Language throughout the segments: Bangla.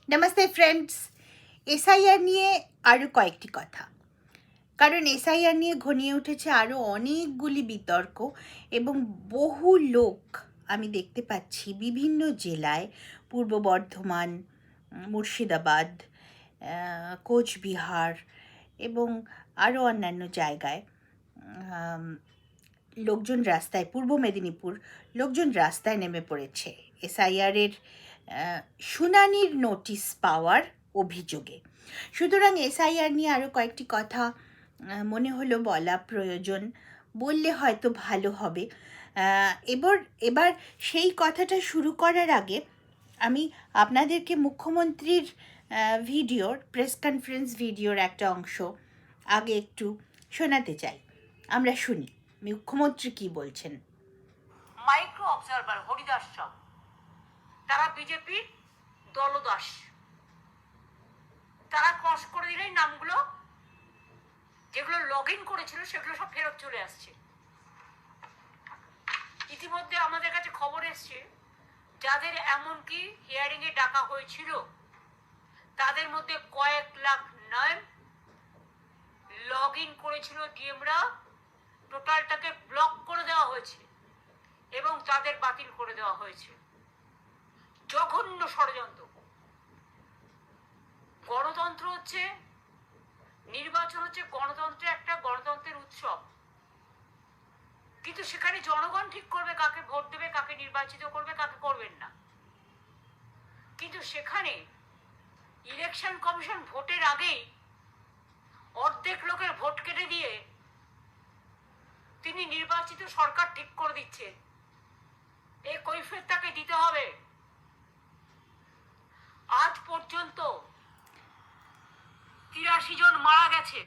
নমস্তে ফ্রেন্ডস। এসআইআর নিয়ে আরও কয়েকটি কথা, কারণ এসআইআর নিয়ে ঘনিয়ে উঠেছে আরও অনেকগুলি বিতর্ক এবং বহু লোক আমি দেখতে পাচ্ছি বিভিন্ন জেলায়, পূর্ব বর্ধমান, মুর্শিদাবাদ, কোচবিহার এবং আরও অন্যান্য জায়গায় লোকজন রাস্তায়, পূর্ব মেদিনীপুর, লোকজন রাস্তায় নেমে পড়েছে এসআইআরের শুনানির নোটিশ পাওয়ার অভিযোগে। সুতরাং এসআইআর নিয়ে আরও কয়েকটি কথা মনে হলো বলা প্রয়োজন, বললে হয়তো ভালো হবে। এবার সেই কথাটা শুরু করার আগে আমি আপনাদেরকে মুখ্যমন্ত্রীর ভিডিওর, প্রেস কনফারেন্স ভিডিওর একটা অংশ আগে একটু শোনাতে চাই। আমরা শুনি মুখ্যমন্ত্রী কি বলছেন। মাইক্রো অবজারভার হরিদাস সব তারা বিজেপির দলদাস, তারা ক্রস করে দিলেই নামগুলো যেগুলো লগ ইন করেছিল সেগুলো সব ফেরত চলে আসছে। ইতিমধ্যে আমাদের কাছে খবর এসছে যাদের এমনকি হিয়ারিং এ ডাকা হয়েছিল তাদের মধ্যে কয়েক লাখ নাম লগ ইন করেছিল ডিএমরা, টোটালটাকে ব্লক করে দেওয়া হয়েছে এবং তাদের বাতিল করে দেওয়া হয়েছে। জঘন্য ষড়যন্ত্র। গণতন্ত্র হচ্ছে, নির্বাচন হচ্ছে গণতন্ত্রের একটা গণতন্ত্রের উৎসব, কিন্তু সেখানে জনগণ ঠিক করবে কাকে ভোট দেবে, কাকে নির্বাচিত করবে, কাকে করবেন না। কিন্তু সেখানে ইলেকশন কমিশন ভোটের আগেই অর্ধেক লোকের ভোট কেটে দিয়ে তিনি নির্বাচিত সরকার ঠিক করে দিচ্ছেন। এই কৈফিয়ত তাকে দিতে হবে। আজ পর্যন্ত 83 জন মারা গেছে।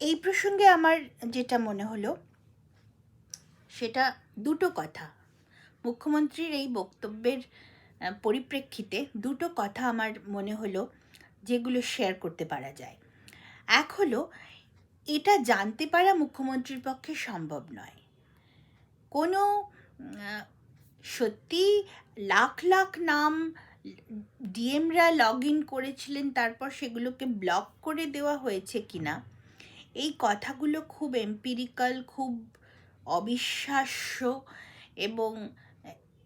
এই প্রসঙ্গে আমার যেটা মনে হলো সেটা দুটো কথা। মুখ্যমন্ত্রীর এই বক্তব্যের পরিপ্রেক্ষিতে দুটো কথা আমার মনে হলো যেগুলো শেয়ার করতে পারা যায়। এক হলো, এটা জানতে পারা মুখ্যমন্ত্রীর পক্ষে সম্ভব নয়। কোনো সত্যি লাখ লাখ নাম ডিএমরা লগ ইন করেছিলেন, তারপর সেগুলোকে ব্লক করে দেওয়া হয়েছে কিনা, এই কথাগুলো খুব এম্পিরিক্যাল, খুব অবিশ্বাস্য, এবং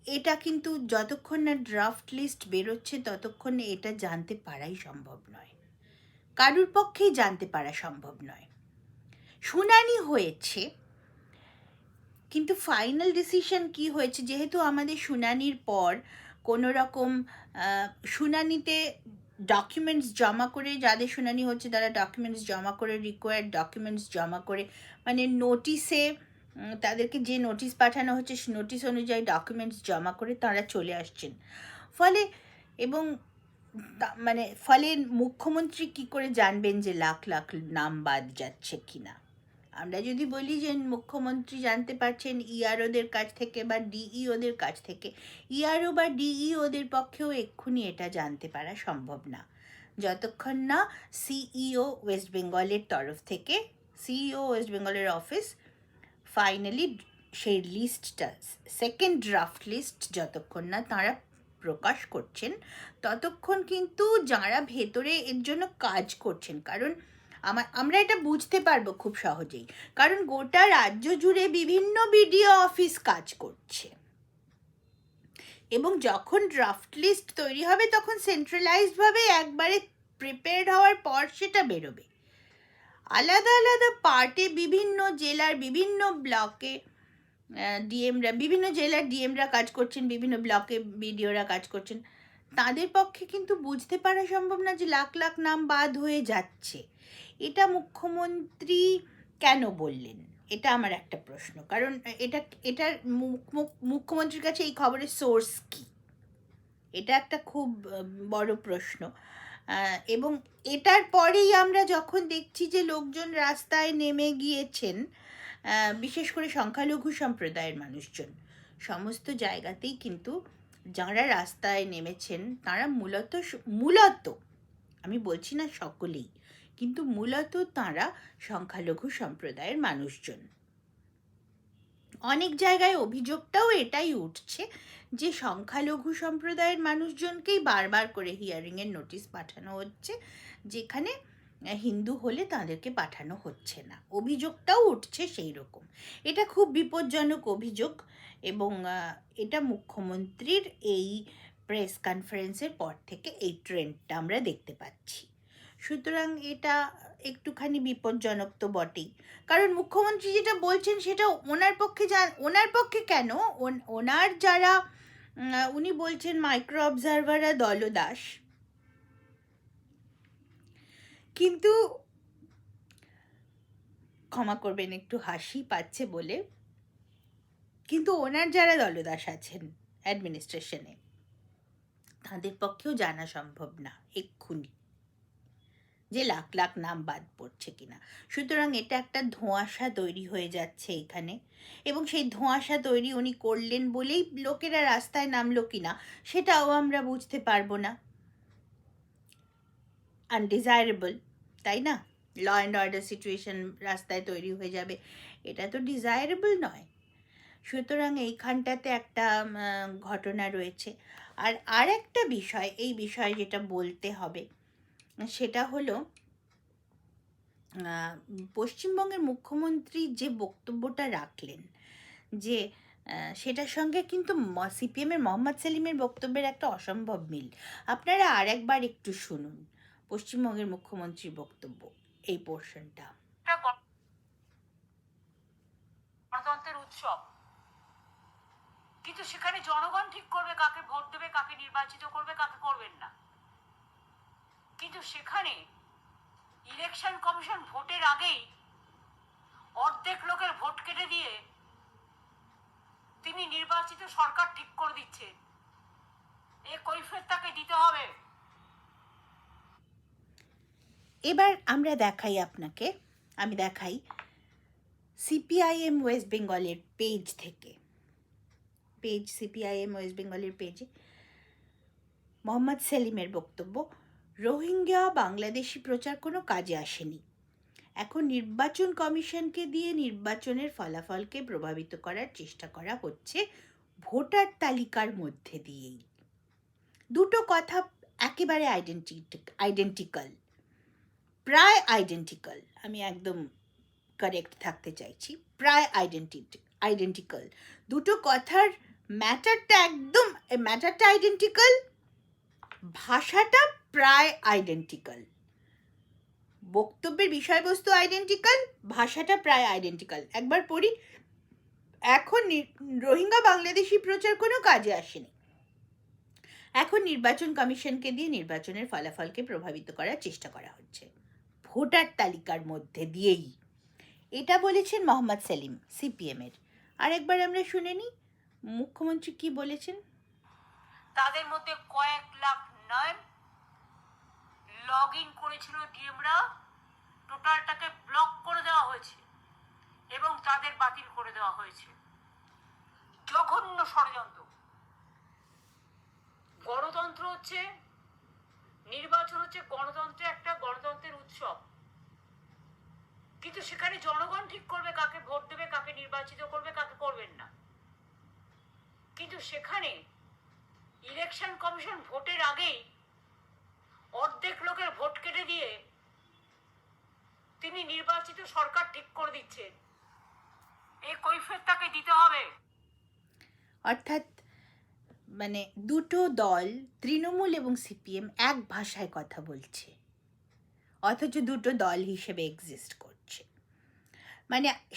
এটা কিন্তু যতক্ষণ না ড্রাফট লিস্ট বেরোচ্ছে ততক্ষণ এটা জানতে পারাই সম্ভব নয়, কারুর পক্ষেই জানতে পারা সম্ভব নয়। শুনানি হয়েছে, কিন্তু ফাইনাল ডিসিশন কি হয়েছে, যেহেতু আমাদের শুনানির পর কোনো রকম শুনানিতে ডকুমেন্টস জমা করে, যাদের শুনানি হচ্ছে তারা ডকুমেন্টস জমা করে, রিকোয়ার্ড ডকুমেন্টস জমা করে, মানে নোটিশে তাদেরকে যে নোটিশ পাঠানো হচ্ছে সে নোটিশ অনুযায়ী ডকুমেন্টস জমা করে তারা চলে আসছেন। ফলে এবং ফলে মুখ্যমন্ত্রী কি করে জানবেন যে লাখ লাখ নাম বাদ যাচ্ছে কিনা? আমরা যদি বলি যে মুখ্যমন্ত্রী জানতে পারছেন ইআরওদের কাছ থেকে বা ডিইওদের কাছ থেকে, ইআরও বা ডিইওদের পক্ষেও এক্ষুনি এটা জানতে পারা সম্ভব না, যতক্ষণ না সিইও ওয়েস্ট বেঙ্গলের তরফ থেকে, সিইও ওয়েস্ট বেঙ্গলের অফিস ফাইনালি সেই লিস্টটা, সেকেন্ড ড্রাফট লিস্ট যতক্ষণ না তারা প্রকাশ করছেন, ততক্ষণ কিন্তু যারা ভেতরে এর জন্য কাজ করছেন, কারণ আমরা এটা বুঝতে পারবো খুব সহজেই, কারণ গোটা রাজ্য জুড়ে বিভিন্ন বিডিও অফিস কাজ করছে, এবং যখন ড্রাফট লিস্ট তৈরি হবে তখন সেন্ট্রালাইজডভাবে একবারে প্রিপেয়ার্ড হওয়ার পর সেটা বেরোবে। আলাদা আলাদা পার্টে বিভিন্ন জেলার বিভিন্ন ব্লকে ডিএমরা, বিভিন্ন জেলার ডিএমরা কাজ করছেন, বিভিন্ন ব্লকে বিডিওরা কাজ করছেন, তাদের পক্ষে কিন্তু বুঝতে পারা সম্ভব না যে লাখ লাখ নাম বাদ হয়ে যাচ্ছে। এটা মুখ্যমন্ত্রী কেন বললেন, এটা আমার একটা প্রশ্ন, কারণ এটার মুখ্যমন্ত্রীর কাছে এই খবরের সোর্স কি, এটা একটা খুব বড় প্রশ্ন। এবং এটার পরেই আমরা যখন দেখছি যে লোকজন রাস্তায় নেমে গিয়েছেন, বিশেষ করে সংখ্যালঘু সম্প্রদায়ের মানুষজন, সমস্ত জায়গাতেই কিন্তু যারা রাস্তায় নেমেছেন তারা মূলত আমি বলছি না সকলেই, কিন্তু মূলত তারা সংখ্যালঘু সম্প্রদায়ের মানুষজন, অনেক জায়গায় অভিযোগটাও এটাই উঠছে যে সংখ্যালঘু সম্প্রদায়ের মানুষজনকেই বারবার করে হিয়ারিংয়ের নোটিশ পাঠানো হচ্ছে, যেখানে হিন্দু হলে তাদেরকে পাঠানো হচ্ছে না। অভিযোগটাও উঠছে সেই রকম। এটা খুব বিপজ্জনক অভিযোগ, এবং এটা মুখ্যমন্ত্রীর এই প্রেস কনফারেন্সের পর থেকে এই ট্রেন্ডটা আমরা দেখতে পাচ্ছি। সুতরাং এটা একটুখানি বিপজ্জনক তো বটেই, কারণ মুখ্যমন্ত্রী যেটা বলছেন সেটা ওনার পক্ষে কেন, ওনার যারা উনি বলছেন মাইক্রো অবজারভাররা দলদাস, কিন্তু ক্ষমা করবেন একটু হাসি পাচ্ছে বলে, কিন্তু ওনার যারা দলদাস আছেন অ্যাডমিনিস্ট্রেশনে, তাদের পক্ষেও জানা সম্ভব না এক্ষুনি যে লাখ লাখ নাম বাদ পড়ছে কিনা। সুতরাং এটা একটা ধোঁয়াশা তৈরি হয়ে যাচ্ছে এখানে, এবং সেই ধোঁয়াশা তৈরি উনি করলেন বলেই লোকেরা রাস্তায় নামলো কিনা সেটাও আমরা বুঝতে পারবো না। আনডিজায়ারেবল, তাই না? ল অ্যান্ড অর্ডার সিচুয়েশন রাস্তায় তৈরি হয়ে যাবে, এটা তো ডিজায়ারেবল নয়। সুতরাং এইখানটাতে একটা ঘটনা রয়েছে। আর একটা বিষয়, এই বিষয়ে যেটা বলতে হবে সেটা হলো পশ্চিমবঙ্গের মুখ্যমন্ত্রী যে বক্তব্যটা রাখলেন, যে সেটার সঙ্গে কিন্তু সিপিএমের মোহাম্মদ সেলিমের বক্তব্যের একটা অসম্ভব মিল। আপনারা আরেকবার একটু শুনুন পশ্চিমবঙ্গের মুখ্যমন্ত্রীর বক্তব্য, এই পোর্শনটা। গণতন্ত্রের উৎসব, কিন্তু সেখানে জনগণ ঠিক করবে কাকে ভোট দেবে, কাকে নির্বাচিত করবে, কাকে করবেন না। কিন্তু সেখানে ইলেকশন কমিশন ভোটের আগেই অর্ধেক লোকের ভোট কেটে দিয়ে তিনি নির্বাচিত সরকার ঠিক করে দিচ্ছেন। এই কৈফিয়ত তাকে দিতে হবে। এবার আমরা আমি দেখাই সিপিআইএম ওয়েস্ট বেঙ্গলের পেজ থেকে, সিপিআইএম ওয়েস্ট বেঙ্গলের পেজে মোহাম্মদ সেলিমের বক্তব্য। রোহিঙ্গা বাংলাদেশি প্রচার কোনো কাজে আসেনি, এখন নির্বাচন কমিশনকে দিয়ে নির্বাচনের ফলাফলকে প্রভাবিত করার চেষ্টা করা হচ্ছে ভোটার তালিকার মধ্যে দিয়েই। দুটো কথা একেবারে আইডেন্টিক্যাল, প্রায় আইডেন্টিক্যাল, আমি একদম কারেক্ট থাকতে চাইছি, প্রায় আইডেন্টিক্যাল। দুটো কথার ম্যাটারটা আইডেন্টিক্যাল, ভাষাটা প্রায় আইডেন্টিক্যাল। বক্তব্যের বিষয়বস্তু আইডেন্টিক্যাল, ভাষাটা প্রায় আইডেন্টিক্যাল। একবার পড়ি। এখন রোহিঙ্গা বাংলাদেশি প্রচার কোনো কাজে আসেনি, এখন নির্বাচন কমিশনকে দিয়ে নির্বাচনের ফলাফলকে প্রভাবিত করার চেষ্টা করা হচ্ছে ভোটার তালিকার মধ্যে দিয়েই। এটা বলেছেন মোহাম্মদ সেলিম সিপিএমের। আরেকবার আমরা শুনে নিই মুখ্যমন্ত্রী কি বলেছেন। তাদের মধ্যে কয়েক লাখ নাম লগ ইন করেছিল ডিএমরা, টোটালটাকে ব্লক করে দেওয়া হয়েছে এবং তাদের বাতিল করে দেওয়া হয়েছে। জঘন্য ষড়যন্ত্র। গণতন্ত্র হচ্ছে, নির্বাচন হচ্ছে গণতন্ত্রের উৎসব, কিন্তু সেখানে জনগণ ঠিক করবে কাকে ভোট দেবে, কাকে নির্বাচিত করবে, কাকে করবেন না। কিন্তু সেখানে ইলেকশন কমিশন ভোটের আগেই অর্ধেক লোকের ভোট কেটে দিয়ে তিনি নির্বাচিত সরকার ঠিক করে দিচ্ছেন। এই কৈফিয়ত তাকে দিতে হবে। অর্থাৎ দুটো দল, তৃণমূল এবং সিপিএম, এক ভাষায় কথা বলছে, অথচ দুটো দল হিসেবে এক্সিস্ট করছে।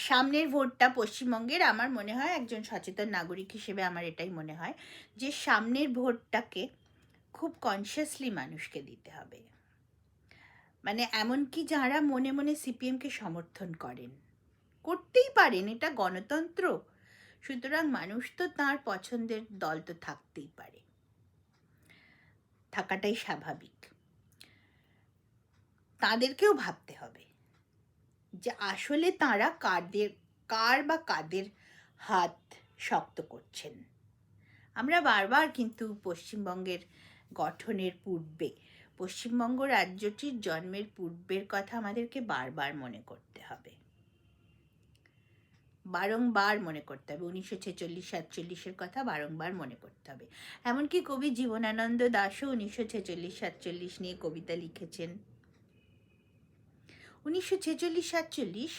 সামনের ভোটটা পশ্চিমবঙ্গের, আমার মনে হয় একজন সচেতন নাগরিক হিসেবে আমার এটাই মনে হয় যে সামনের ভোটটাকে খুব কনসিয়াসলি মানুষকে দিতে হবে। এমনকি যারা মনে মনে সিপিএমকে সমর্থন করতেই পারেন, এটা গণতন্ত্র। সুতরাং মানুষ তো তার পছন্দের দল তো থাকতেই পারে, থাকাটাই স্বাভাবিক। তাদেরকেও ভাবতে হবে যে আসলে তারা কাদের হাত শক্ত করছেন। আমরা বারবার কিন্তু পশ্চিমবঙ্গের গঠনের পূর্বে, পশ্চিমবঙ্গ রাজ্যটির জন্মের পূর্বের কথা আমাদেরকে বারবার মনে করতে হবে। বারংবার মনে করতে হবে, 1946-47 কথা বারংবার মনে করতে হবে। এমনকি কবি জীবনানন্দ দাশও 1946-47 নিয়ে কবিতা লিখেছেন। 1946-47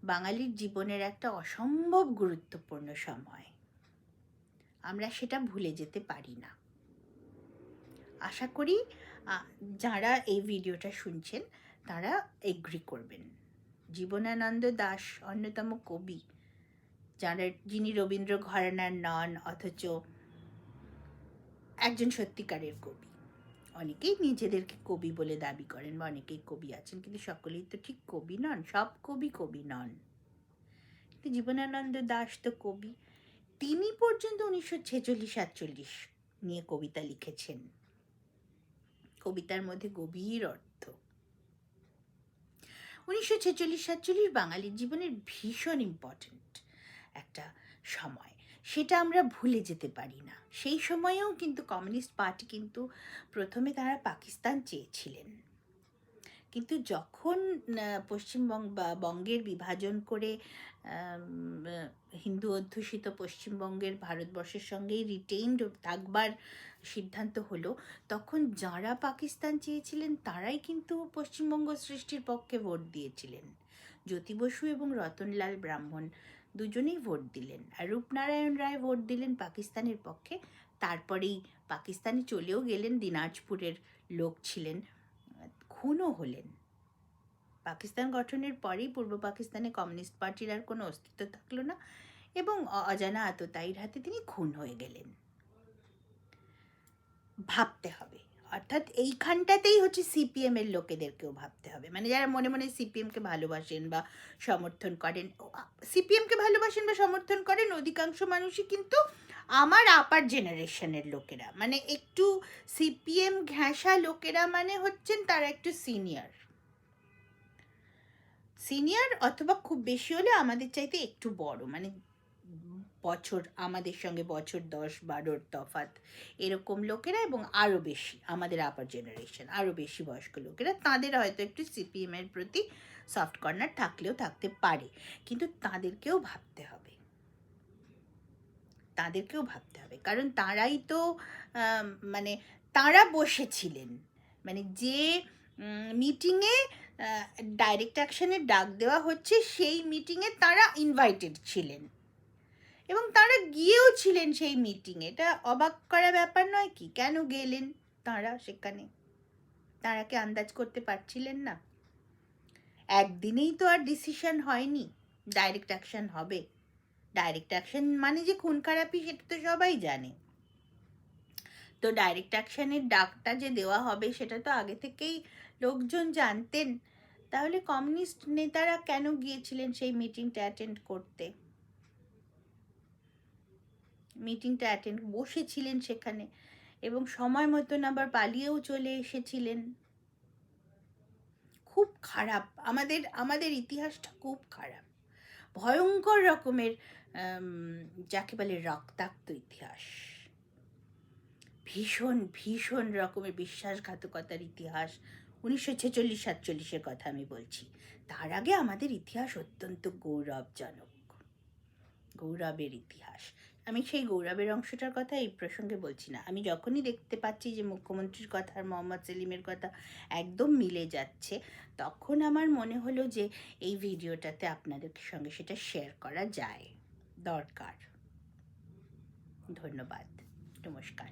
বাঙালির জীবনের একটা অসম্ভব গুরুত্বপূর্ণ সময়, আমরা সেটা ভুলে যেতে পারি না। আশা করি যারা এই ভিডিওটা শুনছেন তারা এগ্রি করবেন। জীবনানন্দ দাশ অন্যতম কবি, যিনি রবীন্দ্র ঘরানার নন, অথচ একজন সত্যিকারের কবি। অনেকেই নিজেদেরকে কবি বলে দাবি করেন বা অনেকেই কবি আছেন, কিন্তু সকলেই তো ঠিক কবি নন, সব কবি কবি নন। কিন্তু জীবনানন্দ দাশ তো কবি। তিনি পর্যন্ত 1946-47 নিয়ে কবিতা লিখেছেন। কবিতার মধ্যে গভীর অর্থ। 1946-47 বাঙালির জীবনের ভীষণ ইম্পর্ট্যান্ট একটা সময়, সেটা আমরা ভুলে যেতে পারি না। সেই সময়েও কিন্তু কমিউনিস্ট পার্টি কিন্তু প্রথমে তারা পাকিস্তান চেয়েছিলেন, কিন্তু যখন পশ্চিমবঙ্গ বা বঙ্গের বিভাজন করে হিন্দু অধ্যুষিত পশ্চিমবঙ্গের ভারতবর্ষের সঙ্গেই রিটেইনড থাকবার সিদ্ধান্ত হলো, তখন যারা পাকিস্তান চেয়েছিলেন তারাই কিন্তু পশ্চিমবঙ্গ সৃষ্টির পক্ষে ভোট দিয়েছিলেন। জ্যোতি বসু এবং রতনলাল ব্রাহ্মণ দুজনেই ভোট দিলেন, আর রূপনারায়ণ রায় ভোট দিলেন পাকিস্তানের পক্ষে। তারপরেই পাকিস্তানে চলেও গেলেন, দিনাজপুরের লোক ছিলেন, খুনও হলেন। পাকিস্তান গঠনের পরেই পূর্ব পাকিস্তানে কমিউনিস্ট পার্টির আর কোনো অস্তিত্ব থাকলো না এবং অজানা আততায়ীর হাতে তিনি খুন হয়ে গেলেন। ভাবতে হবে, অর্থাৎ এইখানটাতেই হচ্ছে সিপিএম এর লোকেদেরকেও ভাবতে হবে, মানে যারা মনে মনে সিপিএমকে ভালোবাসেন বা সমর্থন করেন। সিপিএমকে ভালোবাসেন বা সমর্থন করেন অধিকাংশ মানুষই কিন্তু আমার আপার জেনারেশনের লোকেরা, মানে একটু সিপিএম ঘেঁষা লোকেরা, মানে হচ্ছেন তারা একটু সিনিয়র অথবা খুব বেশি হলে আমাদের চাইতে একটু বড়, মানে বছর আমাদের সঙ্গে বছর 10-12 তফাৎ এরকম লোকেরা, এবং আরও বেশি আমাদের আপার জেনারেশন, আরও বেশি বয়স্ক লোকেরা, তাদের হয়তো একটু সিপিএম এর প্রতি সফট কর্নার থাকলেও থাকতে পারে। কিন্তু তাদেরকেও ভাবতে হবে, কারণ তারাই তো মানে তারা বসেছিলেন, মানে যে মিটিংয়ে ডাইরেক্ট অ্যাকশনের ডাক দেওয়া হচ্ছে সেই মিটিংয়ে তারা ইনভাইটেড ছিলেন এবং তারা গিয়েও ছিলেন সেই মিটিংয়ে। এটা অবাক করা ব্যাপার নয় কি? কেন গেলেন তারা সেখানে? তারা কি আন্দাজ করতে পারছিলেন না? একদিনেই তো আর ডিসিশন হয়নি ডাইরেক্ট অ্যাকশন হবে। ডাইরেক্ট অ্যাকশন মানে যে খুন খারাপি সেটা তো সবাই জানে। তো ডাইরেক্ট অ্যাকশনের ডাকটা যে দেওয়া হবে সেটা তো আগে থেকেই লোকজন জানতেন। তাহলে কমিউনিস্ট নেতারা কেন গিয়েছিলেন সেই মিটিংটা অ্যাটেন্ড করতে? বসেছিলেন সেখানে এবং সময় মতন আবার পালিয়েও চলে এসেছিলেন। খুব খারাপ, আমাদের ইতিহাসটা খুব খারাপ, ভয়ঙ্কর রকমের, যাকে বলে রক্তাক্ত ইতিহাস, ভীষণ ভীষণ রকমের বিশ্বাসঘাতকতার ইতিহাস। 1946-47 কথা আমি বলছি। তার আগে আমাদের ইতিহাস অত্যন্ত গৌরবের ইতিহাস। আমি সেই গৌরবের অংশটার কথা এই প্রসঙ্গে বলছি না। আমি যখনই দেখতে পাচ্ছি যে মুখ্যমন্ত্রীর কথা আর মোহাম্মদ সেলিমের কথা একদম মিলে যাচ্ছে, তখন আমার মনে হলো যে এই ভিডিওটাতে আপনাদের সঙ্গে সেটা শেয়ার করা দরকার। ধন্যবাদ, নমস্কার।